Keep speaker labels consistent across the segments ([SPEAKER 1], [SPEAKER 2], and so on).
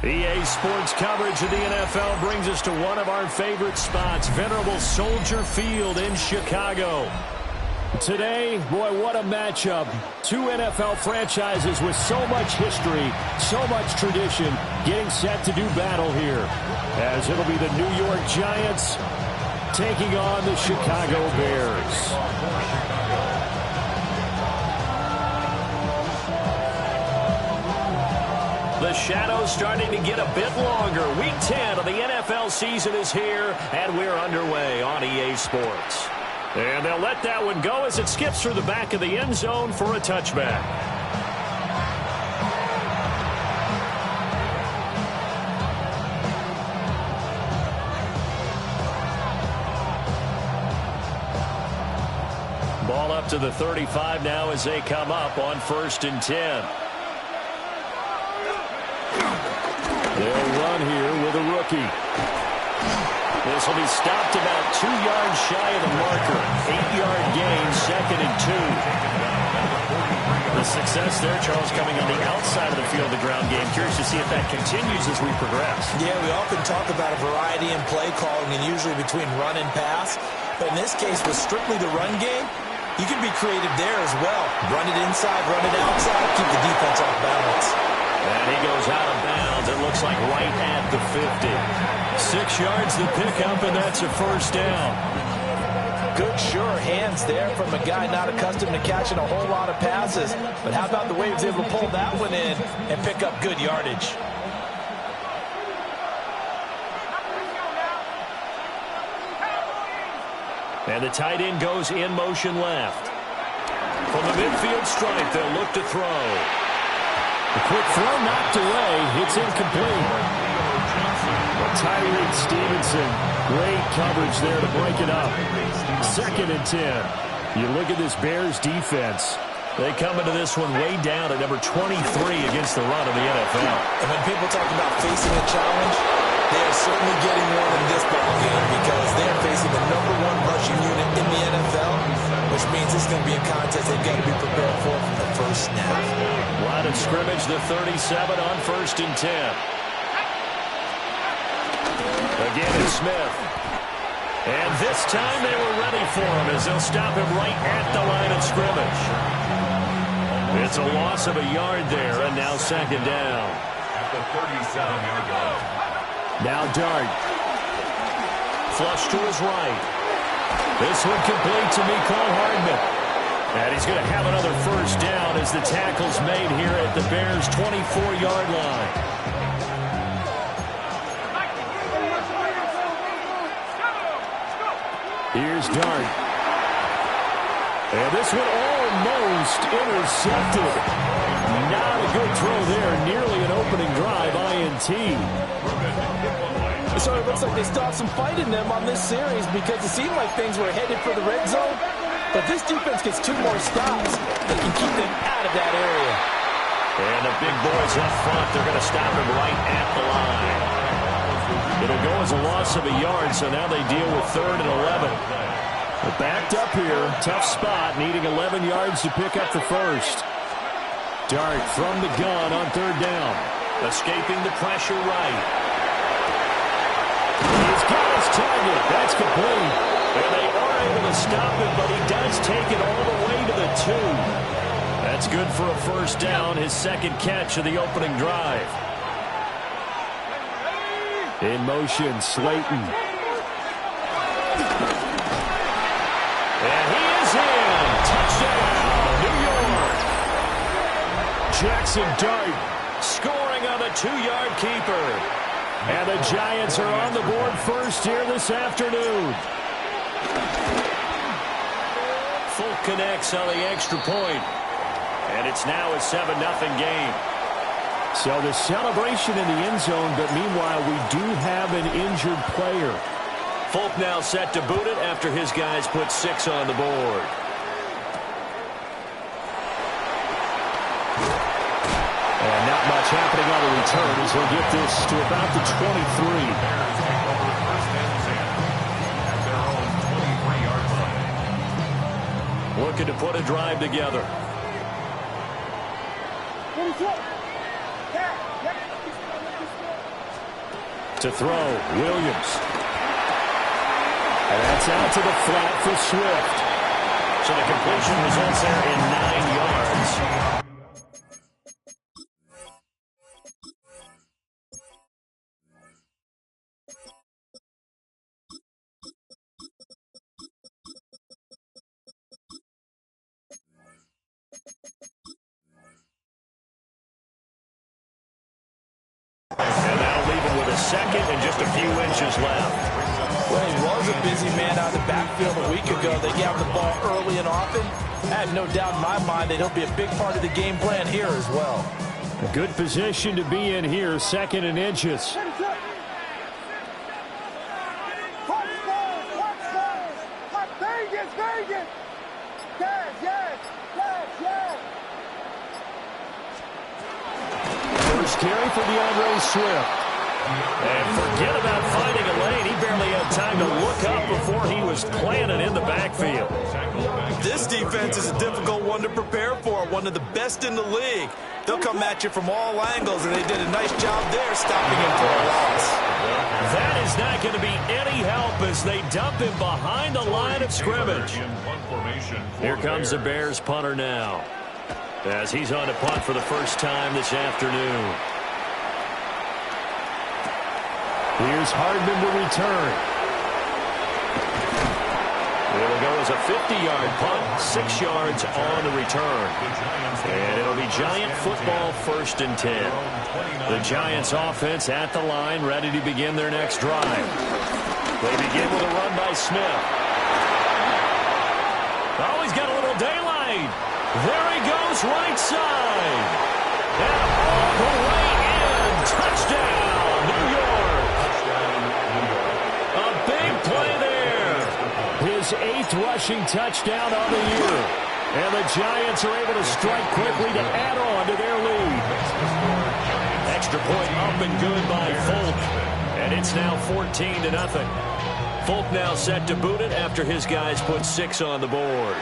[SPEAKER 1] EA Sports coverage of the NFL brings us to one of our favorite spots, venerable Soldier Field in Chicago. Today, boy, what a matchup. Two NFL franchises with so much history, so much tradition, getting set to do battle here. As it'll be the New York Giants taking on the Chicago Bears. The shadow's starting to get a bit longer. Week 10 of the NFL season is here, and we're underway on EA Sports. And they'll let that one go as it skips through the back of the end zone for a touchback. Ball up to the 35 now as they come up on 1st and 10. They'll run here with a rookie. This will be stopped about 2 yards shy of the marker. 8-yard gain, 2nd and 2. The success there, Charles, coming on the outside of the field, the ground game. Curious to see if that continues as we progress. Yeah, we often talk about a variety in play calling and usually between run and pass. But in this case, with strictly the run game, you can be creative there as well. Run it inside, run it outside, keep the defense off balance. And he goes out of bounds. It looks like right at the 50. 6 yards to pick up, and that's a first down. Good, sure hands there from a guy not accustomed to catching a whole lot of passes. But how about the way he was able to pull that one in and pick up good yardage? And the tight end goes in motion left. From the midfield stripe, they'll look to throw. The quick throw knocked away. It's incomplete. Tyreek Stevenson, great coverage there to break it up. 2nd and 10. You look at this Bears defense. They come into this one way down at number 23 against the run of the NFL. And when people talk about facing a challenge, they are certainly getting one in this ball game because they are facing the #1 rushing unit in the NFL, which means it's going to be a contest they've got to be prepared for from the first snap. Line of scrimmage, the 37 on 1st and 10. Again, it's Smith. And this time they were ready for him as they'll stop him right at the line of scrimmage. It's a loss of a yard there, and now 2nd down. At the 37-yard line. Now Dart. Flush to his right. This one complete to Mecole Hardman. And he's going to have another first down as the tackle's made here at the Bears' 24-yard line. Here's Dart. And this one almost intercepted. Not a good throw there. Nearly an opening drive, INT. So it looks like they still have some fight in them on this series because it seemed like things were headed for the red zone. But this defense gets 2 more stops. They can keep them out of that area. And the big boys up front, they're going to stop him right at the line. It'll go as a loss of a yard, so now they deal with 3rd and 11. They're backed up here. Tough spot, needing 11 yards to pick up the first. Dart from the gun on 3rd down. Escaping the pressure right. He's got his target. That's complete. And they are able to stop him, but he does take it all the way to the 2. That's good for a first down, his 2nd catch of the opening drive. In motion, Slayton. And he is in. Touchdown, New York. Jackson Dart scoring on the 2-yard keeper. And the Giants are on the board first here this afternoon. Fulk connects on the extra point. And it's now a 7-0 game. So the celebration in the end zone, but meanwhile we do have an injured player. Fulk now set to boot it after his guys put 6 on the board. And not much happening on the return as he'll get this to about the 23. Looking to put a drive together.
[SPEAKER 2] To throw, Williams. And that's out to the flat for Swift.
[SPEAKER 1] So the completion results there in 9 yards. And that'll leave him with a second and just a few inches left.
[SPEAKER 3] Well, he was a busy man out of the backfield a week ago. They gave him the ball early and often. I have no doubt in my mind that he'll be a big part of the game plan here as well.
[SPEAKER 2] A good position to be in here, 2nd and inches. First carry for DeAndre Swift.
[SPEAKER 1] And forget about finding a lane. He barely had time to look up before he was planted in the backfield.
[SPEAKER 3] This defense is a difficult one to prepare for, one of the best in the league. They'll come at you from all angles, and they did a nice job there stopping him for a loss.
[SPEAKER 1] That is not going to be any help as they dump him behind the line of scrimmage. Here comes the Bears punter now, as he's on to punt for the first time this afternoon.
[SPEAKER 2] Here's Hardman to return.
[SPEAKER 1] It'll go as a 50-yard punt, 6 yards on the return. And it'll be Giant football, 1st and 10. The Giants offense at the line, ready to begin their next drive. They begin with a run by Smith. Oh, he's got a little daylight. There he goes, right side. And all the way in. Touchdown, New York. A big play there.
[SPEAKER 2] His 8th rushing touchdown of the year. And the Giants are able to strike quickly to add on to their lead.
[SPEAKER 1] Extra point up and good by Folk. And it's now 14-0. Folk now set to boot it after his guys put 6 on the board.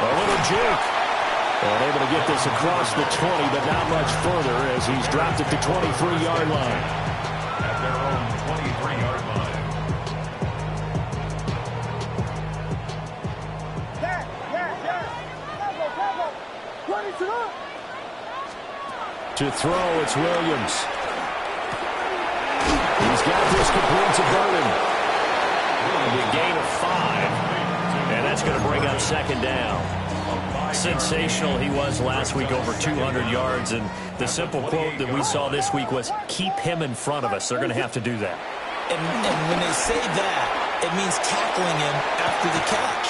[SPEAKER 2] A little juke. And able to get this across the 20, but not much further as he's dropped it to 23-yard line.
[SPEAKER 4] At their own 23-yard line.
[SPEAKER 2] To throw, it's Williams. He's got this complete to Burden.
[SPEAKER 1] A gain of 5. And that's going to bring up 2nd down. Sensational he was last week, over 200 yards. And the simple quote that we saw this week was, keep him in front of us. They're going to have to do that.
[SPEAKER 3] And when they say that, it means tackling him after the catch.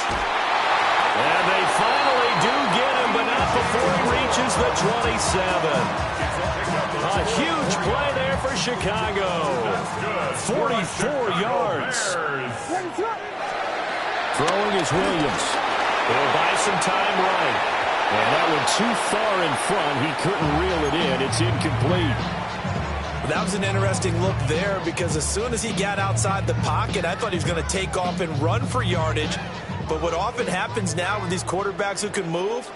[SPEAKER 1] And they finally do get him, but not before he reaches the 27. A huge play there for Chicago. 44 yards.
[SPEAKER 2] Throwing is Williams.
[SPEAKER 1] He'll buy some time right.
[SPEAKER 2] And that one too far in front. He couldn't reel it in. It's incomplete.
[SPEAKER 3] That was an interesting look there because as soon as he got outside the pocket, I thought he was going to take off and run for yardage. But what often happens now with these quarterbacks who can move,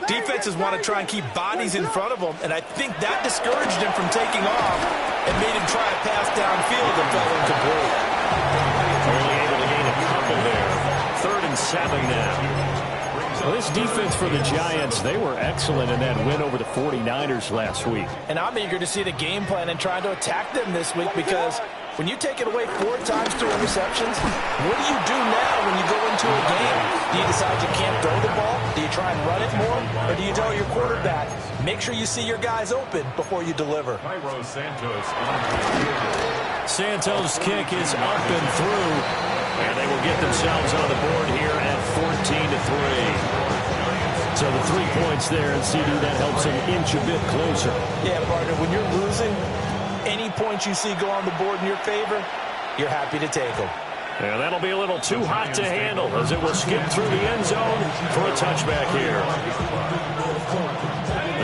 [SPEAKER 3] defenses want to try and keep bodies in front of them. And I think that discouraged him from taking off and made him try a pass downfield and fell incomplete.
[SPEAKER 1] Only able to gain a couple there. 3rd and 7 now.
[SPEAKER 2] Well, this defense for the Giants, they were excellent in that win over the 49ers last week.
[SPEAKER 3] And I'm eager to see the game plan and trying to attack them this week because when you take it away 4 times, 2 interceptions, what do you do now when you go into a game? Do you decide you can't throw the ball? Do you try and run it more? Or do you tell your quarterback, make sure you see your guys open before you deliver?
[SPEAKER 2] Santos' kick is up and through.
[SPEAKER 1] And they will get themselves on the board here at 14-3.
[SPEAKER 2] So the 3 points there, and CD, that helps them inch a bit closer.
[SPEAKER 3] Yeah, partner, when you're losing, any points you see go on the board in your favor, you're happy to take them.
[SPEAKER 1] And that'll be a little too hot to handle as it will skip through the end zone for a touchback here.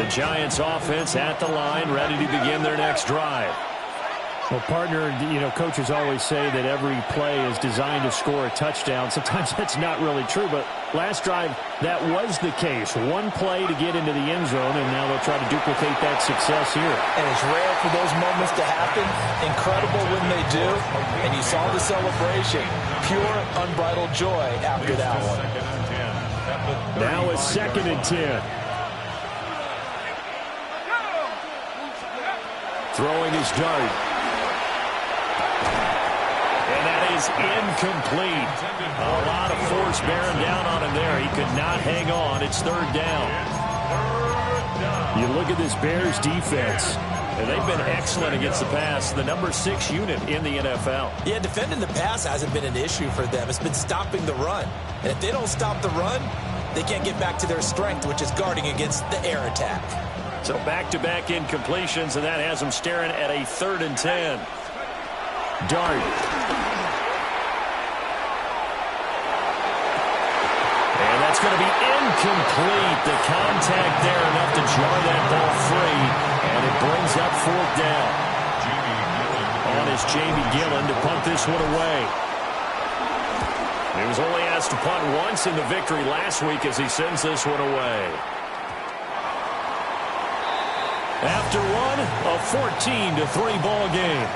[SPEAKER 1] The Giants offense at the line, ready to begin their next drive.
[SPEAKER 2] Well, partner, you know, coaches always say that every play is designed to score a touchdown. Sometimes that's not really true, but last drive, that was the case. One play to get into the end zone, and now they'll try to duplicate that success here.
[SPEAKER 3] And it's rare for those moments to happen. Incredible when they do. And you saw the celebration. Pure, unbridled joy after that one.
[SPEAKER 2] Now it's 2nd and 10. Throwing his dart. And that is incomplete. A lot of force bearing down on him there. He could not hang on. It's 3rd down. You look at this Bears defense, and they've been excellent against the pass. The number 6 unit in the NFL.
[SPEAKER 3] Yeah, defending the pass hasn't been an issue for them. It's been stopping the run. And if they don't stop the run, they can't get back to their strength, which is guarding against the air attack.
[SPEAKER 2] So back-to-back incompletions, and that has them staring at a 3rd and 10. Dart. And that's going to be incomplete. The contact there enough to jar that ball free, and it brings up 4th down. On is Jamie Gillen to punt this one away. He was only asked to punt once in the victory last week as he sends this one away. After one, a 14-3 ball game.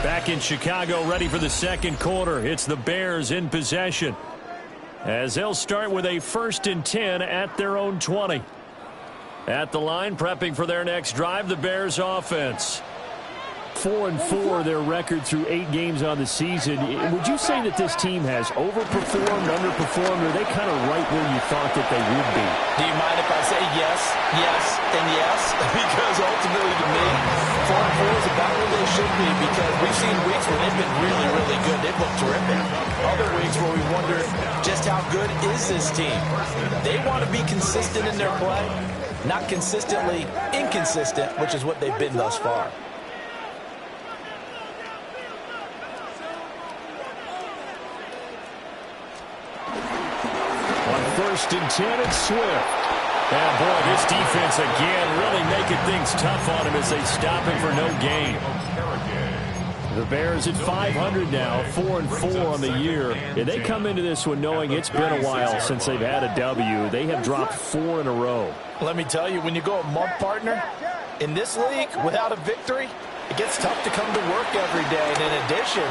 [SPEAKER 2] Back in Chicago, ready for the 2nd quarter. It's the Bears in possession, as they'll start with a 1st and 10 at their own 20. At the line, prepping for their next drive, the Bears offense. 4-4 their record through 8 games on the season. Would you say that this team has overperformed, underperformed, or are they kind of right where you thought that they would be?
[SPEAKER 3] Do you mind if I say yes, yes, and yes? Because ultimately to me, 4-4 is about where they should be, because we've seen weeks where they've been really, really good. They've looked terrific. Other weeks where we wonder just how good is this team. They want to be consistent in their play, not consistently inconsistent, which is what they've been thus far.
[SPEAKER 2] On 1st and 10, it's Swift. And boy, this defense again really making things tough on him as they stop him for no gain. The Bears at 500 now, 4-4 on the year. And they come into this one knowing it's been a while since they've had a W. They have dropped 4 in a row.
[SPEAKER 3] Let me tell you, when you go a month, partner, in this league, without a victory, it gets tough to come to work every day. And in addition,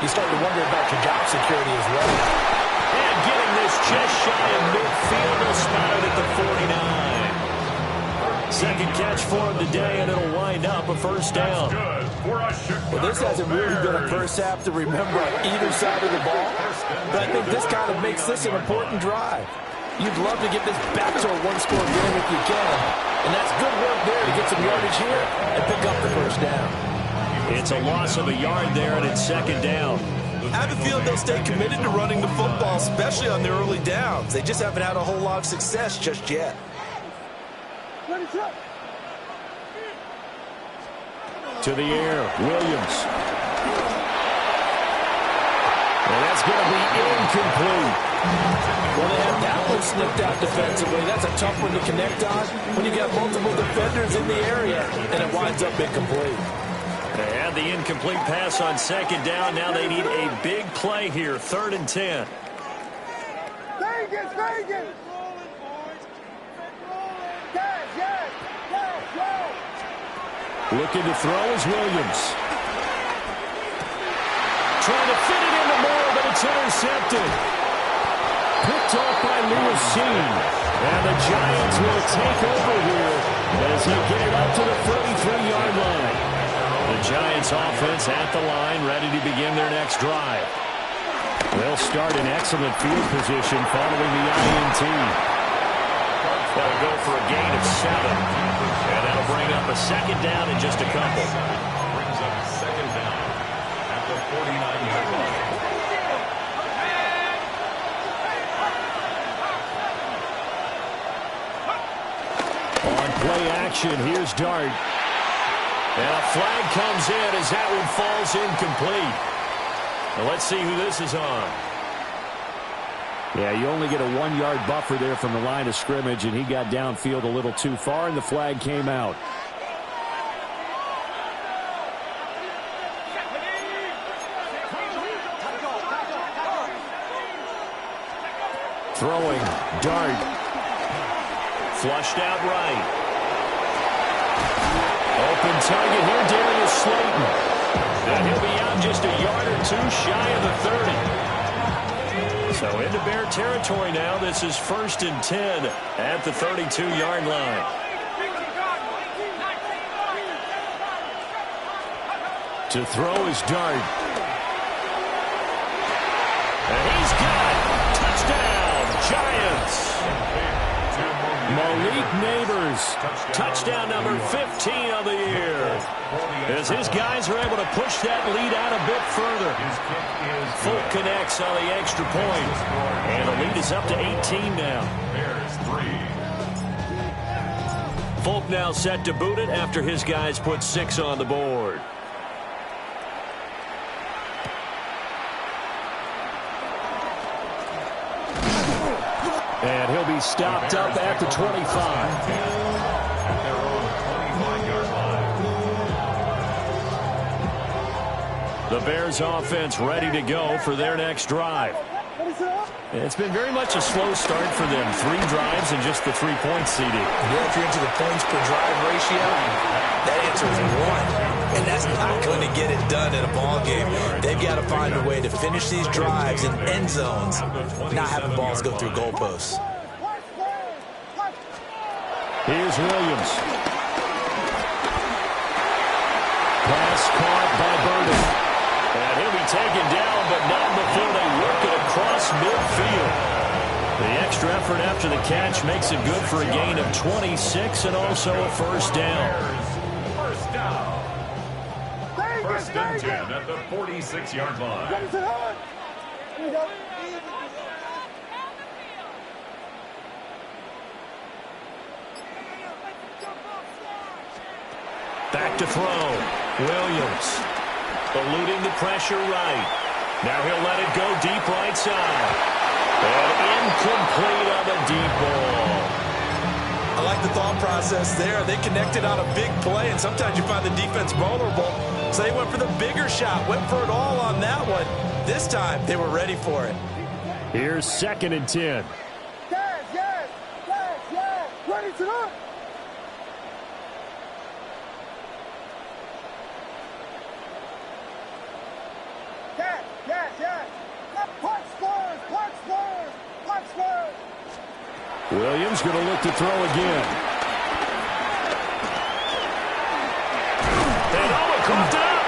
[SPEAKER 3] you start to wonder about your job security as well.
[SPEAKER 2] And getting this just shy of midfield, they'll spot it at the 49. Second catch for him today, and it'll wind up a 1st down.
[SPEAKER 3] Well, this hasn't really been a first half to remember on either side of the ball, but I think this kind of makes this an important drive. You'd love to get this back to a 1-score game if you can, and that's good work there to get some yardage here and pick up the 1st down.
[SPEAKER 2] It's a loss of a yard there, and it's 2nd down.
[SPEAKER 3] I have a feeling they'll stay committed to running the football, especially on their early downs. They just haven't had a whole lot of success just yet.
[SPEAKER 2] To the air, Williams. And that's going to be incomplete.
[SPEAKER 3] Well, they have that one snipped out defensively. That's a tough one to connect on when you got multiple defenders in the area, and it winds up incomplete.
[SPEAKER 2] They had the incomplete pass on 2nd down. Now they need a big play here, 3rd and 10. Looking to throw is Williams. Trying to fit it into Moore, but it's intercepted. Picked off by Lewisine. And the Giants will take over here as they get it up to the 33-yard line. The Giants offense at the line, ready to begin their next drive. They'll start in excellent field position following the INT. They'll go for a gain of 7. And that'll bring up a 2nd down in just a couple.
[SPEAKER 4] Brings up 2nd down at the 49-yard line.
[SPEAKER 2] On play action, here's Dart. And a flag comes in as that one falls incomplete. Now let's see who this is on. Yeah, you only get a 1-yard buffer there from the line of scrimmage, and he got downfield a little too far, and the flag came out. Throwing, dart. Flushed out right. Open target here, Darius Slayton. And he'll be out just a yard or two shy of the 30. So into Bear territory now. This is 1st and 10 at the 32-yard line. To throw is Dart. And he's got it. Touchdown, Giants. Malik Neighbors, touchdown number 15 of the year. As his guys are able to push that lead out a bit further. Folk connects on the extra point. And the lead is up to 18 now. Folk now set to boot it after his guys put 6 on the board. And he'll be stopped up at the 25. The Bears offense ready to go for their next drive. It's been very much a slow start for them. 3 drives and just the 3-point CD.
[SPEAKER 3] Yeah, if you're into the points per drive ratio, that answer is 1. And that's not going to get it done in a ball game. They've got to find a way to finish these drives in end zones, not having balls go through goalposts.
[SPEAKER 2] Here's Williams. Pass caught by Burden. And he'll be taken down, but not before they work it across midfield. The extra effort after the catch makes it good for a gain of 26 and also a first down.
[SPEAKER 4] First and 10 at the 46-yard line.
[SPEAKER 2] Back to throw. Williams eluding the pressure right. Now he'll let it go deep right side. And incomplete on the deep ball.
[SPEAKER 3] I like the thought process there. They connected on a big play, and sometimes you find the defense vulnerable. So they went for the bigger shot, went for it all on that one. This time, they were ready for it.
[SPEAKER 2] Here's 2nd and 10.
[SPEAKER 5] Yes. Ready to run. Yes. Punch first.
[SPEAKER 2] Williams going to look to throw again. And coughed it up.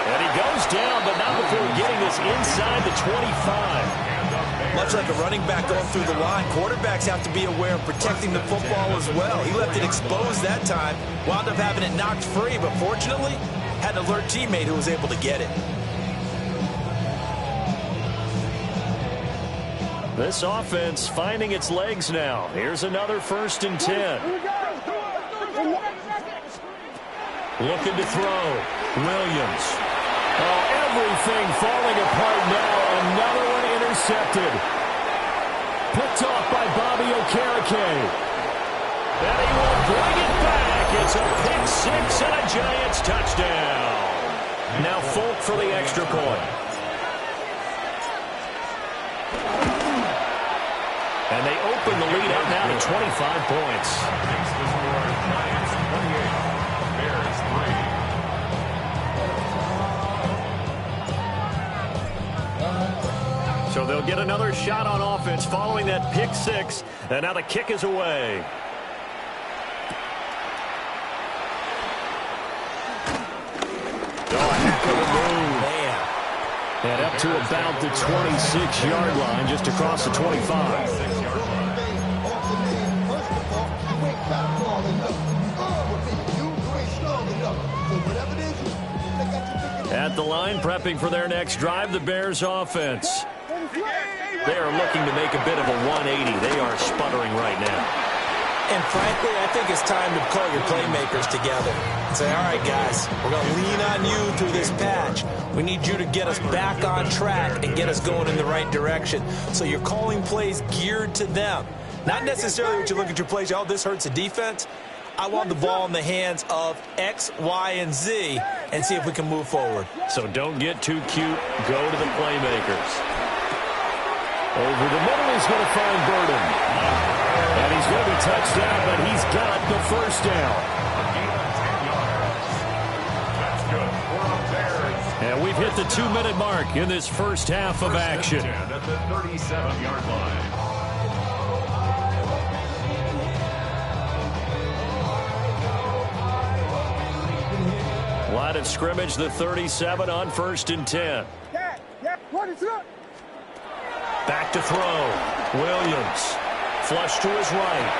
[SPEAKER 2] And he goes down, but not before getting this inside the 25.
[SPEAKER 3] Much like a running back going through the line, quarterbacks have to be aware of protecting the football as well. He left it exposed that time, wound up having it knocked free, but fortunately, had an alert teammate who was able to get it.
[SPEAKER 2] This offense finding its legs now. Here's another 1st and 10. Looking to throw. Williams. Oh, everything falling apart now. Another one intercepted. Picked off by Bobby Okereke. And he will bring it back. It's a pick 6 and a Giants touchdown. Now Folk for the extra point. And they open the lead up now to 25 points. So they'll get another shot on offense following that pick 6. And now the kick is away. Oh, a heck of a move. Man. And up to about the 26-yard line, just across the 25. At the line, prepping for their next drive, the Bears offense. They are looking to make a bit of a 180. They are sputtering right now.
[SPEAKER 3] And frankly, I think it's time to call your playmakers together and say, all right, guys, we're going to lean on you through this patch. We need you to get us back on track and get us going in the right direction. So you're calling plays geared to them. Not necessarily when you look at your plays, oh, this hurts the defense. I want the ball in the hands of X, Y, and Z and see if we can move forward.
[SPEAKER 2] So don't get too cute. Go to the playmakers. Over the middle, he's going to find Burden. And he's going to be touched down, but he's got the first down. And we've hit the 2-minute mark in this first half of action.
[SPEAKER 4] At the 37-yard line.
[SPEAKER 2] Line of scrimmage, the 37 on 1st and 10. Back to throw. Williams. Flush to his right.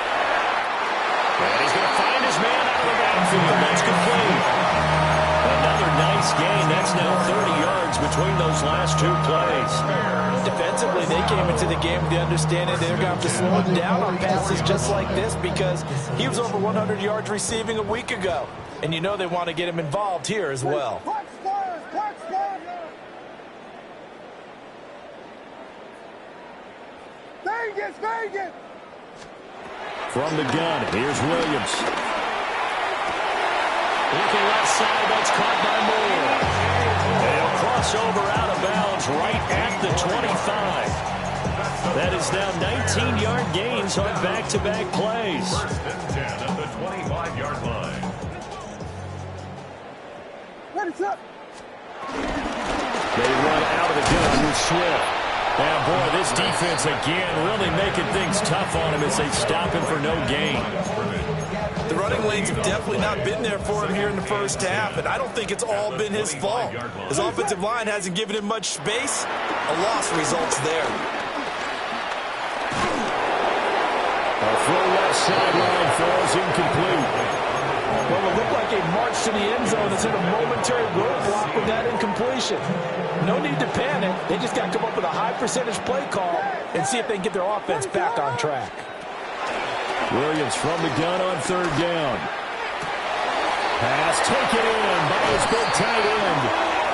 [SPEAKER 2] And he's going to find his man out of the backfield. That's complete. Another nice gain. That's now 30 yards between those last two plays.
[SPEAKER 3] Defensively, they came into the game with the understanding they're going to have to slow him down on passes just like this because he was over 100 yards receiving a week ago. And you know they want to get him involved here as well.
[SPEAKER 5] Vegas!
[SPEAKER 2] From the gun, here's Williams. Looking left side, that's caught by Moore. They'll cross over out of bounds right at the 25. That is now 19-yard gains on back-to-back plays.
[SPEAKER 4] 1st and 10 at the 25-yard line.
[SPEAKER 2] They run out of the gun with Swift. Now, boy, this defense again really making things tough on him as they stop him for no gain.
[SPEAKER 3] The running lanes have definitely not been there for him here in the first half, and I don't think it's all been his fault. His offensive line hasn't given him much space. A loss results there.
[SPEAKER 2] A throw left sideline falls incomplete.
[SPEAKER 3] Well, it looked like a march to the end zone has hit a momentary roadblock with that incompletion. No need to panic. They just got to come up with a high percentage play call and see if they can get their offense back on track.
[SPEAKER 2] Williams from the gun on 3rd down. Pass taken in by his big tight end.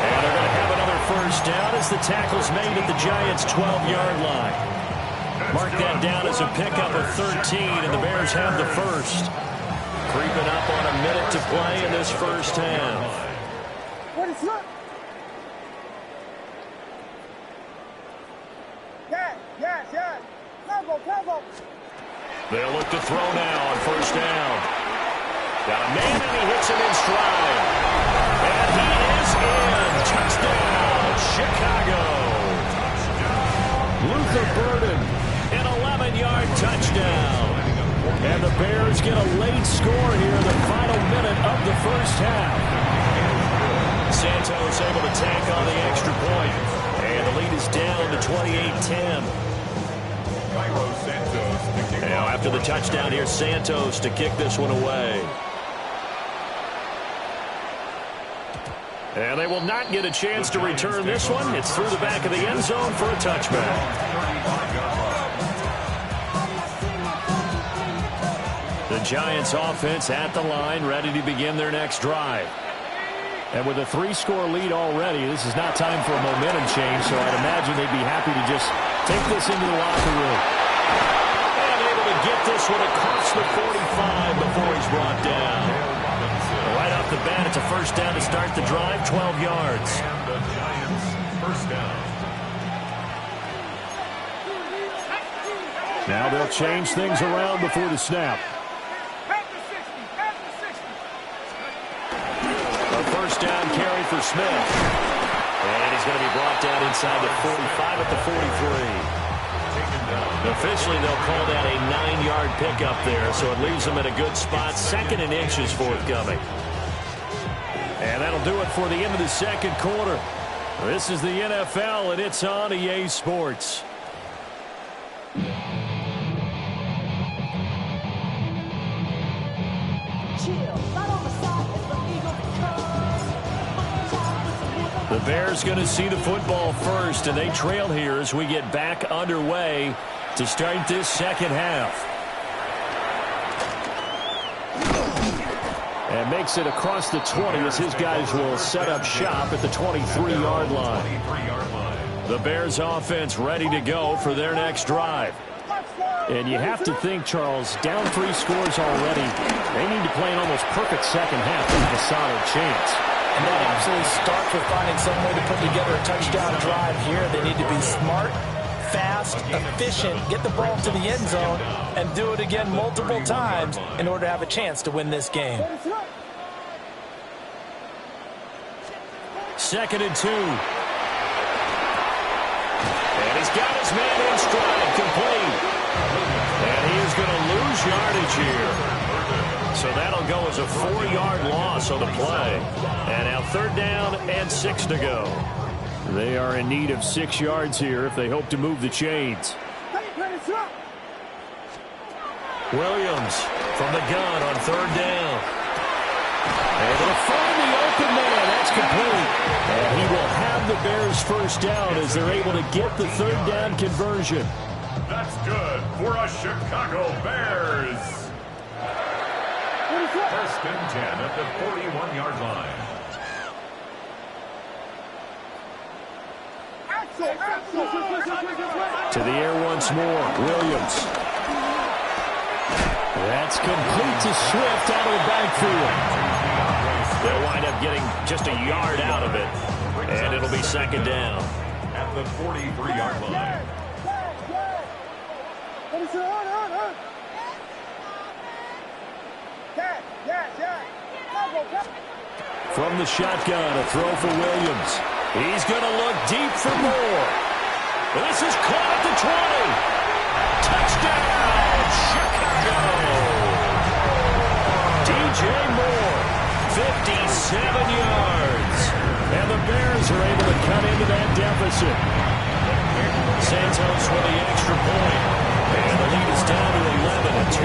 [SPEAKER 2] And they're going to have another first down as the tackle's made at the Giants' 12-yard line. Mark that down as a pickup of 13, and the Bears have the first. Creeping up on a minute to play in this first half. They'll look to throw now on 1st down. Got a man, and he hits him in stride. And he is in. Touchdown, Chicago. Luther Burden, an 11-yard touchdown. And the Bears get a late score here in the final minute of the first half. Santos able to tack on the extra point. And the lead is down to 28-10. Now after the touchdown, here's Santos to kick this one away. And they will not get a chance to return this one. It's through the back of the end zone for a touchback. The Giants offense at the line, ready to begin their next drive. And with a 3-score lead already, this is not time for a momentum change, so I'd imagine they'd be happy to just take this into the locker room. And able to get this one across the 45 before he's brought down. Right off the bat, it's a first down to start the drive, 12 yards.
[SPEAKER 4] And the Giants first down.
[SPEAKER 2] Now they'll change things around before the snap. First down carry for Smith. And he's going to be brought down inside the 45 at the 43. Officially, they'll call that a 9-yard pickup there, so it leaves them in a good spot. 2nd and inches forthcoming. And that'll do it for the end of the second quarter. This is the NFL, and it's on EA Sports. The Bears going to see the football first, and they trail here as we get back underway to start this second half. And makes it across the 20 as his guys will set up shop at the 23-yard line. The Bears offense ready to go for their next drive. And you have to think, Charles, down 3 scores already. They need to play an almost perfect second half to have a solid chance.
[SPEAKER 3] And that absolutely starts with finding some way to put together a touchdown drive here. They need to be smart, fast, efficient, get the ball to the end zone, and do it again multiple times in order to have a chance to win this game.
[SPEAKER 2] 2nd and 2. And he's got his man in stride, complete. And he is going to lose yardage here. So that'll go as a 4-yard loss on the play. And now 3rd down and 6 to go. They are in need of 6 yards here if they hope to move the chains. Williams from the gun on 3rd down. Able to find the open man. That's complete. And he will have the Bears first down as they're able to get the 3rd down conversion.
[SPEAKER 4] That's good for a Chicago Bears. 1st and 10 at the 41-yard line.
[SPEAKER 2] To the air once more. Williams. That's complete to Swift out of the backfield. They'll wind up getting just a yard out of it. And it'll be 2nd down.
[SPEAKER 4] At the 43-yard line.
[SPEAKER 2] From the shotgun, a throw for Williams. He's going to look deep for Moore. This is caught at the 20. Touchdown, Chicago! DJ Moore, 57 yards. And the Bears are able to cut into that deficit. Santos with the extra point. And the lead is down to 11 at 28-17.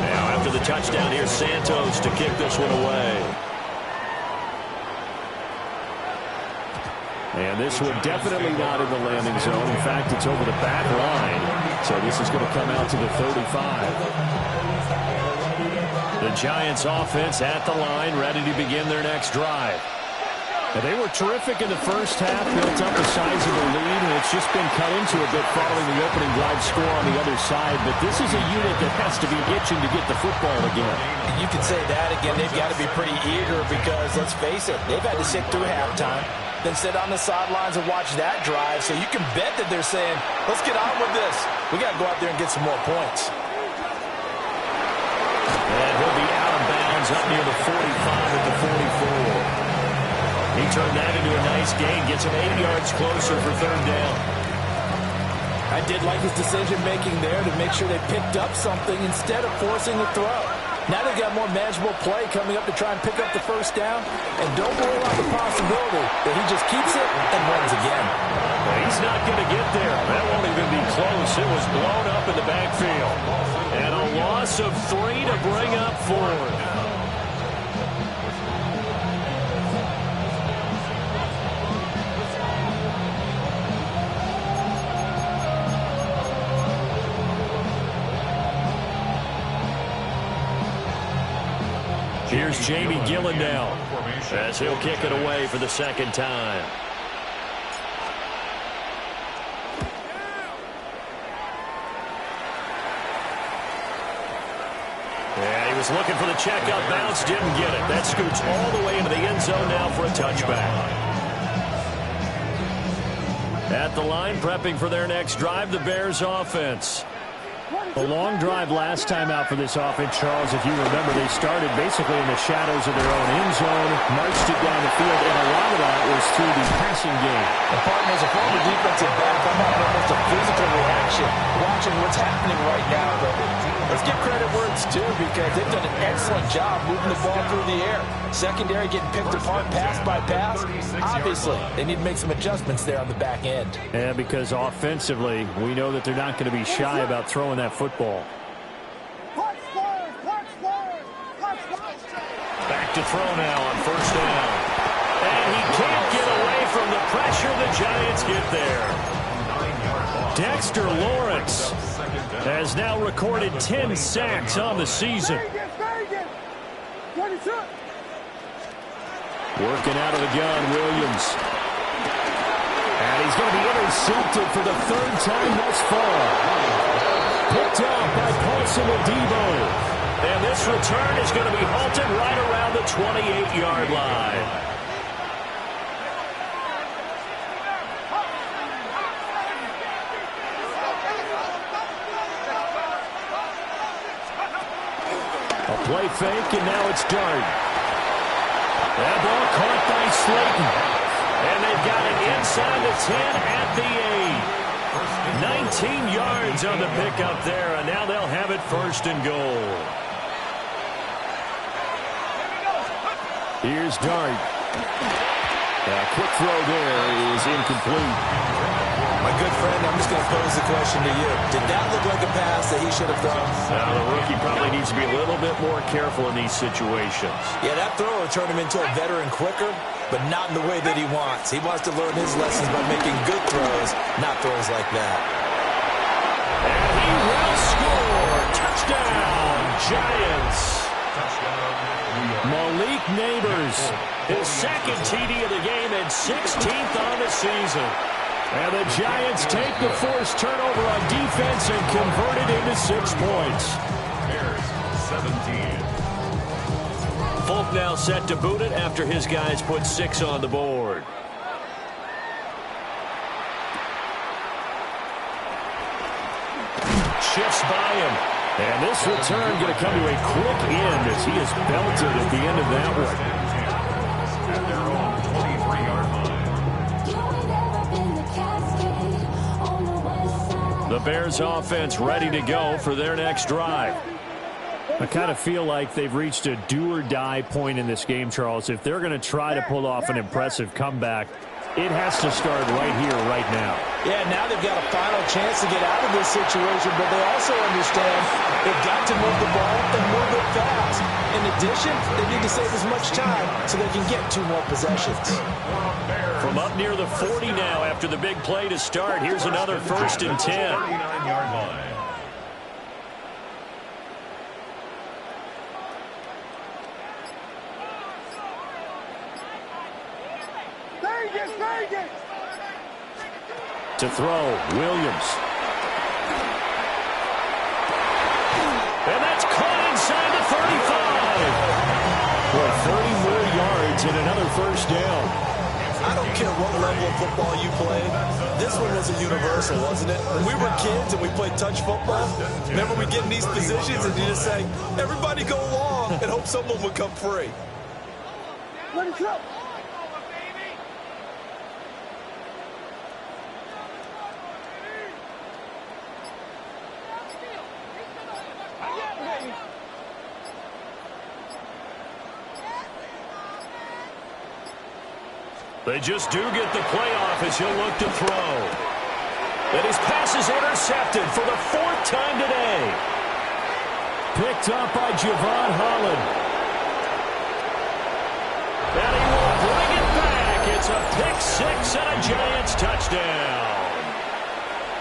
[SPEAKER 2] Now after the touchdown, here's Santos to kick this one away. And this one definitely not in the landing zone. In fact, it's over the back line. So this is going to come out to the 35. The Giants offense at the line, ready to begin their next drive. And they were terrific in the first half, built up a sizable lead, and it's just been cut into a bit following the opening drive score on the other side. But this is a unit that has to be itching to get the football again.
[SPEAKER 3] You can say that again. They've got to be pretty eager because, let's face it, they've had to sit through halftime, then sit on the sidelines and watch that drive. So you can bet that they're saying, let's get on with this. We got to go out there and get some more points.
[SPEAKER 2] And he'll be out of bounds up near the 45 at the 44. He turned that into a nice gain, gets him 8 yards closer for 3rd down.
[SPEAKER 3] I did like his decision-making there to make sure they picked up something instead of forcing the throw. Now they've got more manageable play coming up to try and pick up the 1st down. And don't rule out the possibility that he just keeps it and runs again.
[SPEAKER 2] Well, he's not going to get there. That won't even be close. It was blown up in the backfield. And a loss of 3 to bring up 4. Here's Jamie Gillen now as he'll kick it away for the 2nd time. Yeah, he was looking for the checkup bounce, didn't get it. That scoots all the way into the end zone now for a touchback. At the line, prepping for their next drive, the Bears offense. A long drive last time out for this offense, Charles. If you remember, they started basically in the shadows of their own end zone, marched it down the field, and a lot of that was through the passing game.
[SPEAKER 3] And partner, as a former defensive back, I'm having almost a physical reaction watching what's happening right now. But let's give credit where it's due because they've done an excellent job moving the ball through the air. Secondary getting picked apart pass by pass. Obviously, they need to make some adjustments there on the back end.
[SPEAKER 2] Yeah, because offensively, we know that they're not going to be shy about throwing that football. Back to throw now on 1st down. And he can't get away from the pressure. The Giants get there. Dexter Lawrence has now recorded 10 sacks on the season. Working out of the gun, Williams. And he's going to be intercepted for the third time thus far. Picked up by Paulson Adebo. And this return is going to be halted right around the 28-yard line. A play fake, and now it's Dart. That ball caught by Slayton. And they've got it inside the 10 at the 8. 19 yards on the pickup there, and now they'll have it first and goal. Here's Dart. A quick throw there is incomplete.
[SPEAKER 3] My good friend, I'm just going to pose the question to you. Did that look like a pass that he should have thrown?
[SPEAKER 2] Now, the rookie probably needs to be a little bit more careful in these situations.
[SPEAKER 3] Yeah, that throw will turn him into a veteran quicker, but not in the way that he wants. He wants to learn his lessons by making good throws, not throws like that.
[SPEAKER 2] And he will score. Touchdown, Giants. Malik Neighbors, his second TD of the game and 16th on the season. And the Giants take the forced turnover on defense and convert it into 6 points.
[SPEAKER 4] Bears 17.
[SPEAKER 2] Folk now set to boot it after his guys put 6 on the board. Shifts by him. And this return going to come to a quick end as he is belted at the end of that one.
[SPEAKER 4] At their own 23-yard line.
[SPEAKER 2] The Bears offense ready to go for their next drive. I kind of feel like they've reached a do-or-die point in this game, Charles. If they're going to try to pull off an impressive comeback, it has to start right here, right now.
[SPEAKER 3] Yeah, now they've got a final chance to get out of this situation, but they also understand they've got to move the ball and move it fast. In addition, they need to save as much time so they can get 2 more possessions.
[SPEAKER 2] From up near the 40 now after the big play to start, here's another 1st and 10.
[SPEAKER 4] 39-yard line.
[SPEAKER 2] To throw, Williams. And that's caught inside the 35. For 30 more yards and another 1st down.
[SPEAKER 3] I don't care what level of football you play. This one was a universal, wasn't it? When we were kids and we played touch football, remember we get in these positions and you just say, everybody go along and hope someone would come free.
[SPEAKER 5] Let it go.
[SPEAKER 2] They just do get the play off as he'll look to throw. And his pass is intercepted for the 4th time today. Picked up by Javon Holland. And he will bring it back. It's a pick 6 and a Giants touchdown.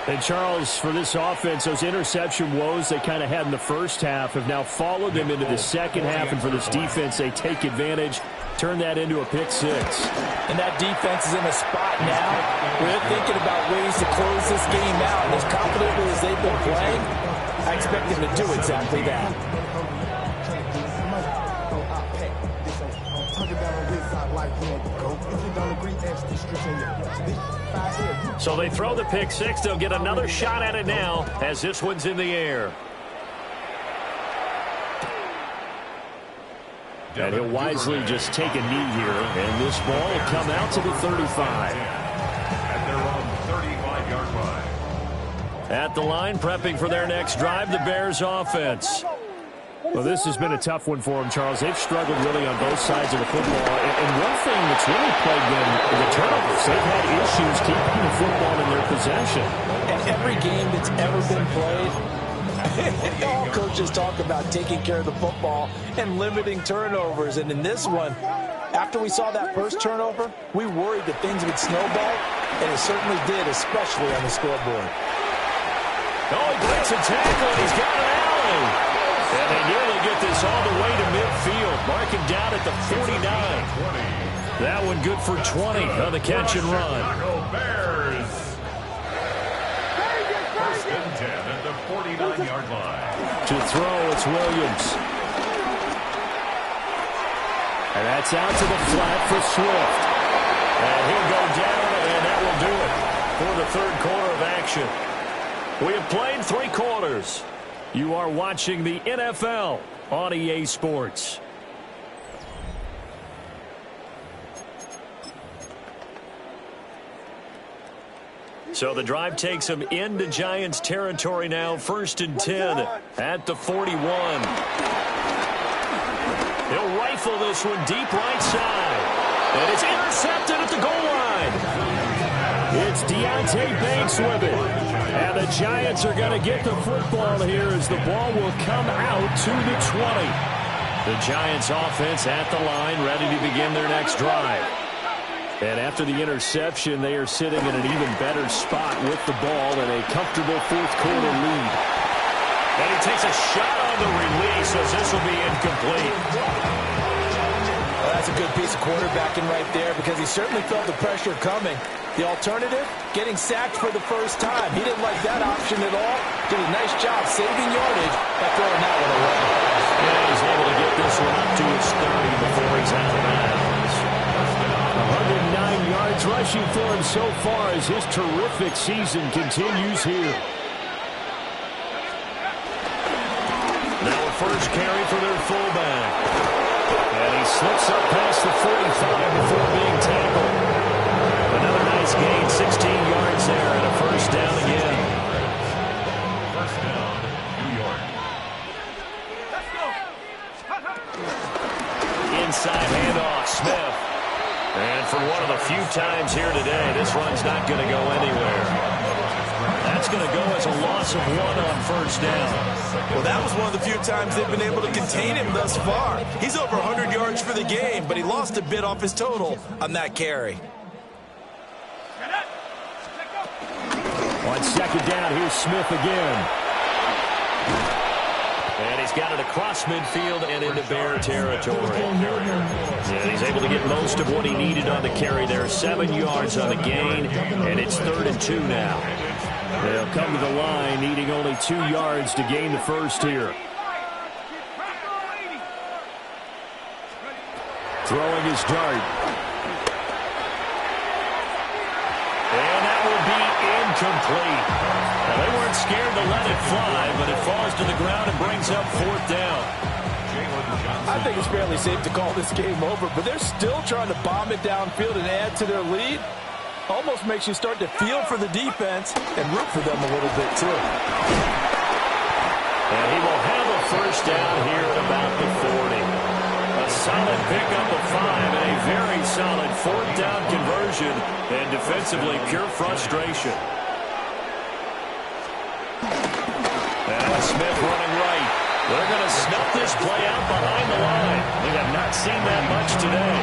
[SPEAKER 2] And Charles, for this offense, those interception woes they kind of had in the first half have now followed them into the second half. And for this defense, they take advantage, turn that into a pick 6.
[SPEAKER 3] And that defense is in a spot now where they're thinking about ways to close this game out. And as confidently as they've been playing, I expect them to do exactly that.
[SPEAKER 2] So they throw the pick 6. They'll get another shot at it now as this one's in the air. And he'll wisely just take a knee here, and this ball will come out to the 35.
[SPEAKER 4] At their own 35-yard line.
[SPEAKER 2] At the line, prepping for their next drive, the Bears offense. Well, this has been a tough one for them, Charles. They've struggled really on both sides of the football. And one thing that's really plagued them is the turnovers. They've had issues keeping the football in their possession.
[SPEAKER 3] And every game that's ever been played, all coaches talk about taking care of the football and limiting turnovers. And in this one, after we saw that first turnover, we worried that things would snowball, and it certainly did, especially on the scoreboard.
[SPEAKER 2] Oh, he breaks a tackle, and he's got an alley. And they nearly get this all the way to midfield. Marking down at the 49. That one good for 20 on the catch and run.
[SPEAKER 4] Bears. First and 10 at the 49-yard line.
[SPEAKER 2] To throw, it's Williams. And that's out to the flat for Swift. And he'll go down, and that will do it for the third quarter of action. We have played 3 quarters. You are watching the NFL on EA Sports. So the drive takes them into Giants territory now. First and 10 at the 41. He'll rifle this one deep right side. And it's intercepted at the goal line. It's Deontay Banks with it. And the Giants are going to get the football here as the ball will come out to the 20. The Giants offense at the line, ready to begin their next drive. And after the interception, they are sitting in an even better spot with the ball and a comfortable fourth quarter lead. And he takes a shot on the release as this will be incomplete.
[SPEAKER 3] Well, that's a good piece of quarterbacking right there because he certainly felt the pressure coming. The alternative, getting sacked for the first time. He didn't like that option at all. Did a nice job saving yardage by throwing that one away.
[SPEAKER 2] And he's able to get this one up to his 30 before he's out of bounds. 109 yards rushing for him so far as his terrific season continues here. Now a first carry for their fullback. And he slips up past the 45 before being tackled. Another nice gain, 16 yards there, and a first down again.
[SPEAKER 4] First down, New York.
[SPEAKER 2] Inside handoff, Smith. And for one of the few times here today, this run's not going to go anywhere. That's going to go as a loss of 1 on first down.
[SPEAKER 3] Well, that was one of the few times they've been able to contain him thus far. He's over 100 yards for the game, but he lost a bit off his total on that carry.
[SPEAKER 2] On second down, here's Smith again. And he's got it across midfield and into Bear territory. And he's able to get most of what he needed on the carry there. 7 yards on the gain, and it's 3rd and 2 now. They'll come to the line, needing only 2 yards to gain the first here. Throwing his dart. And that will be incomplete. Now, they weren't scared to let it fly, but it falls to the ground and brings up 4th down.
[SPEAKER 3] I think it's fairly safe to call this game over, but they're still trying to bomb it downfield and add to their lead. Almost makes you start to feel for the defense and root for them a little bit, too.
[SPEAKER 2] And he will have a first down here at about the 40. A solid pickup of 5 and a very solid 4th down conversion, and defensively pure frustration. And Smith running right. They're going to snuff this play out behind the line. We have not seen that much today.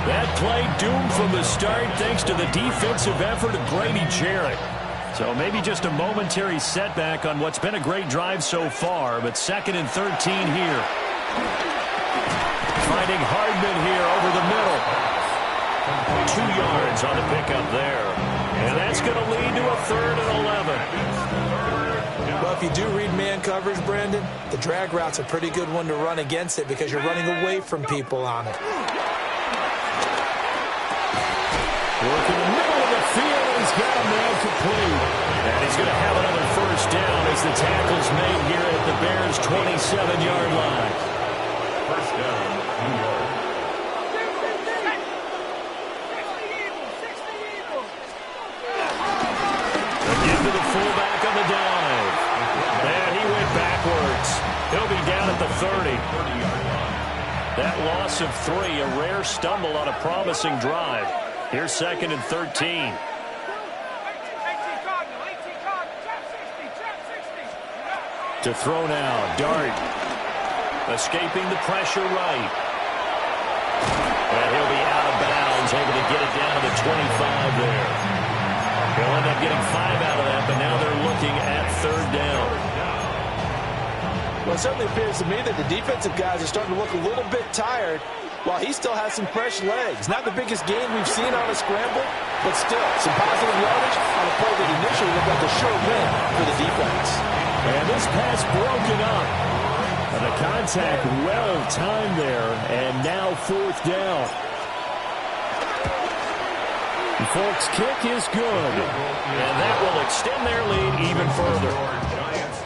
[SPEAKER 2] That play doomed from the start thanks to the defensive effort of Grady Jarrett. So maybe just a momentary setback on what's been a great drive so far, but 2nd and 13 here. Finding Hardman here over the middle. 2 yards on the pickup there. And that's going to lead to a 3rd and 11.
[SPEAKER 3] Well, if you do read man coverage, Brandon, the drag route's a pretty good one to run against it because you're running away from people on it.
[SPEAKER 2] Working the middle of the field, he's got a man complete. And he's going to have another first down as the tackle's made here at the Bears' 27-yard line.
[SPEAKER 4] First down, New York.
[SPEAKER 2] Again to the fullback on the dive. And he went backwards. He'll be down at the 30. That loss of 3, a rare stumble on a promising drive. Here's 2nd and 13. To throw now, Dart. Escaping the pressure right. And he'll be out of bounds, able to get it down to the 25 there. They'll end up getting 5 out of that, but now they're looking at 3rd down.
[SPEAKER 3] Well, it certainly appears to me that the defensive guys are starting to look a little bit tired while he still has some fresh legs. Not the biggest gain we've seen on a scramble, but still some positive yardage on a play that initially looked like a sure win for the defense.
[SPEAKER 2] And this pass broken up. And the contact well timed there, and now 4th down. The Folks' kick is good, and that will extend their lead even further.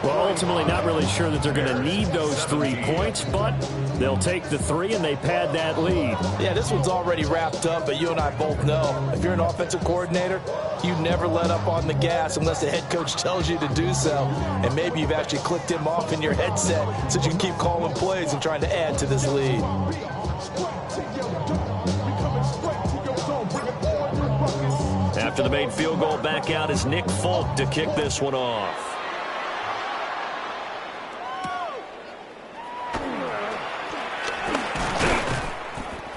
[SPEAKER 2] Well, ultimately not really sure that they're going to need those 3 points, but they'll take the 3 and they pad that lead.
[SPEAKER 3] Yeah, this one's already wrapped up, but you and I both know if you're an offensive coordinator, you never let up on the gas unless the head coach tells you to do so. And maybe you've actually clicked him off in your headset so you can keep calling plays and trying to add to this lead.
[SPEAKER 2] After the made field goal, back out is Nick Folk to kick this one off.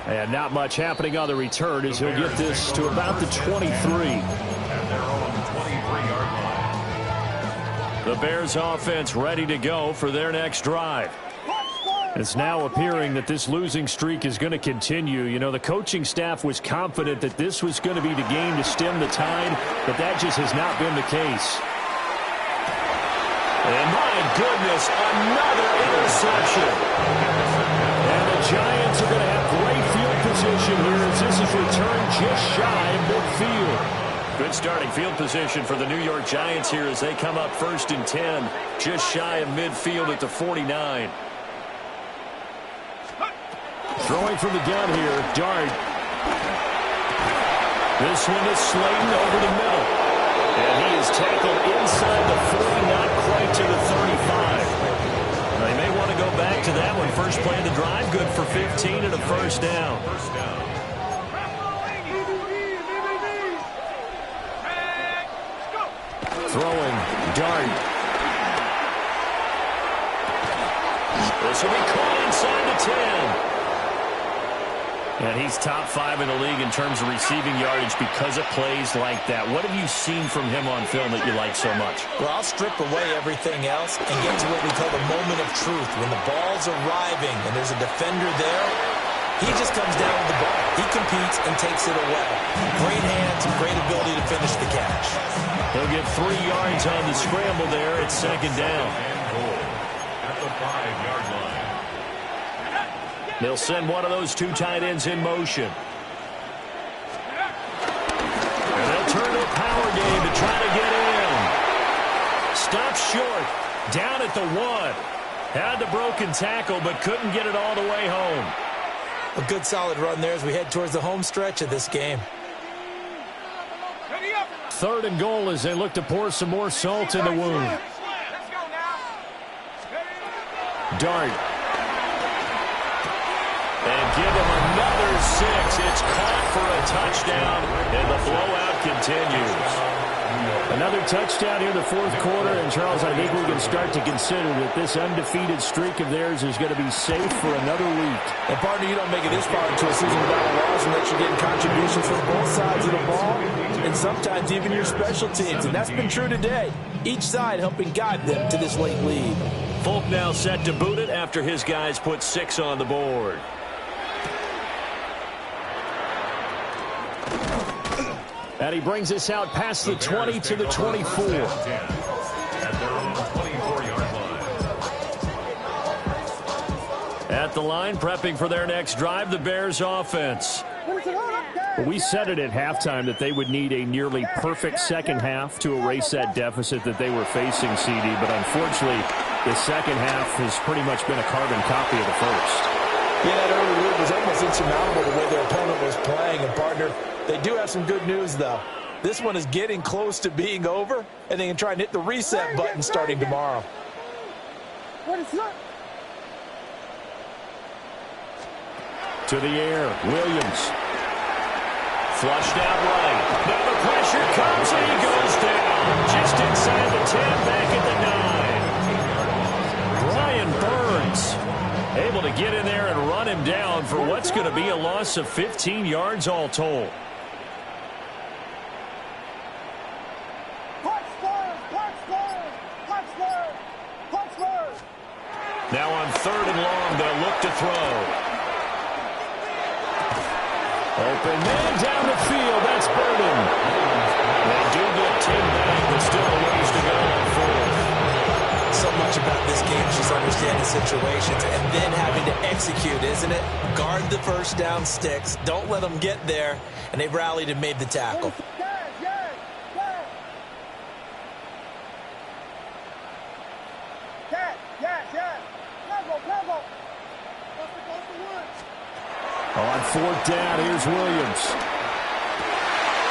[SPEAKER 2] And not much happening on the return as he'll get this to about the 23. The Bears offense ready to go for their next drive. It's now appearing that this losing streak is going to continue. You know, the coaching staff was confident that this was going to be the game to stem the tide, but that just has not been the case. And my goodness, another interception. And the Giants are going to have great field position here as this is returned just shy of midfield. Good starting field position for the New York Giants here as they come up 1st and 10, just shy of midfield at the 49. Throwing from the gun here, Dart. This one is Slayton over the middle. And he is tackled inside the 40, not quite to the 35. They may want to go back to that one. First play of the drive, good for 15 and a 1st down. Throwing, Dart. This will be caught inside the 10. And he's top 5 in the league in terms of receiving yardage because of plays like that. What have you seen from him on film that you like so much?
[SPEAKER 3] Well, I'll strip away everything else and get to what we call the moment of truth. When the ball's arriving and there's a defender there, he just comes down with the ball. He competes and takes it away. Great hands, great ability to finish the catch.
[SPEAKER 2] He'll get 3 yards on the scramble there at 2nd down.
[SPEAKER 4] At the 5-yard line.
[SPEAKER 2] They'll send one of those 2 tight ends in motion. And they'll turn to a power game to try to get in. Stops short. Down at the 1. Had the broken tackle, but couldn't get it all the way home.
[SPEAKER 3] A good solid run there as we head towards the home stretch of this game.
[SPEAKER 2] 3rd and goal as they look to pour some more salt in the wound. Dart. And give him another 6. It's caught for a touchdown, and the blowout continues. Another touchdown here in the 4th quarter, and Charles, I think we can start to consider that this undefeated streak of theirs is going to be safe for another week.
[SPEAKER 3] And partner, you don't make it this far into a season without a loss unless you're getting contributions from both sides of the ball, and sometimes even your special teams, and that's been true today. Each side helping guide them to this late lead.
[SPEAKER 2] Folk now set to boot it after his guys put 6 on the board. And he brings us out past the 20 to the 24.
[SPEAKER 4] At their own 24-yard line.
[SPEAKER 2] At the line, prepping for their next drive, the Bears offense. We said it at halftime that they would need a nearly perfect second half to erase that deficit that they were facing, CD. But unfortunately, the second half has pretty much been a carbon copy of the first.
[SPEAKER 3] Yeah, that early lead was almost insurmountable the way their opponent was playing. And, partner, they do have some good news, though. This one is getting close to being over, and they can try and hit the reset button starting tomorrow.
[SPEAKER 2] To the air, Williams. Flushed out right. Now the pressure comes, and he goes down. Just inside the 10, back at the 9. Brian Burns able to get in there and run him down for what's going to be a loss of 15 yards all told. 3rd and long. They'll look to throw. Open man down the field. That's Burden. They do get 10 back, but still a ways to go on 4th.
[SPEAKER 3] So much about this game is just understanding situations and then having to execute, isn't it? Guard the first down sticks. Don't let them get there. And they rallied and made the tackle.
[SPEAKER 2] On 4th down, here's Williams.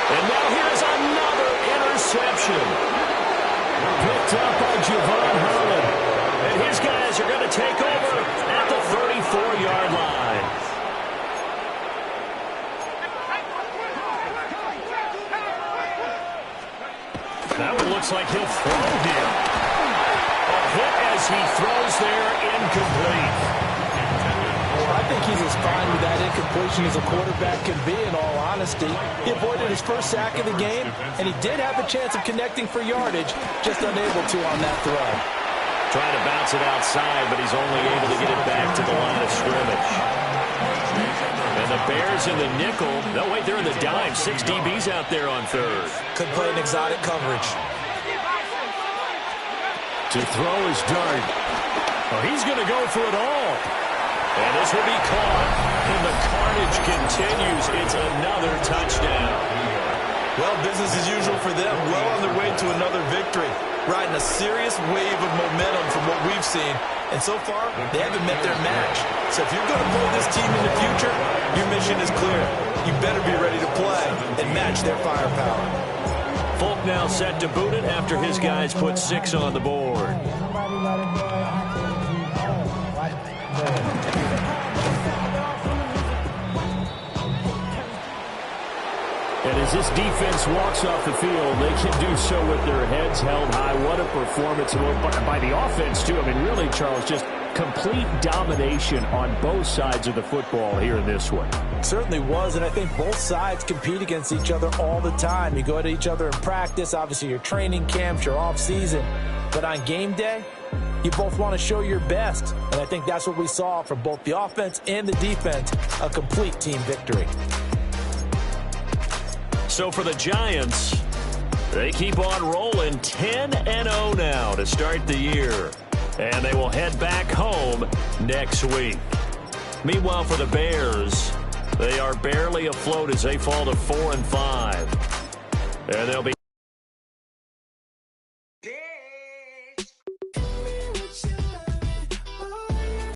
[SPEAKER 2] And now here's another interception. Picked up by Javon Holland. And his guys are going to take over at the 34-yard line. That one looks like he'll throw here. A hit as he throws there, incomplete.
[SPEAKER 3] I think he's as fine with that incompletion as a quarterback can be, in all honesty. He avoided his first sack of the game, and he did have a chance of connecting for yardage, just unable to on that throw.
[SPEAKER 2] Trying to bounce it outside, but he's only able to get it back to the line of scrimmage. And the Bears in the nickel. No, wait, they're in the dime. 6 DBs out there on 3rd.
[SPEAKER 3] Could play an exotic coverage.
[SPEAKER 2] To throw his dart. Oh, he's going to go for it all. And this will be caught. And the carnage continues. It's another touchdown.
[SPEAKER 3] Well, business as usual for them. Well on their way to another victory. Riding a serious wave of momentum from what we've seen. And so far, they haven't met their match. So if you're going to play this team in the future, your mission is clear. You better be ready to play and match their firepower.
[SPEAKER 2] Folk now set to boot it after his guys put 6 on the board. And as this defense walks off the field, they can do so with their heads held high. What a performance by the offense, too. I mean, really, Charles, just complete domination on both sides of the football here in this one.
[SPEAKER 3] Certainly was, and I think both sides compete against each other all the time. You go at each other in practice, obviously your training camps, your off-season. But on game day, you both want to show your best. And I think that's what we saw from both the offense and the defense, a complete team victory.
[SPEAKER 2] So for the Giants, they keep on rolling 10-0 now to start the year. And they will head back home next week. Meanwhile, for the Bears, they are barely afloat as they fall to 4-5. And they'll be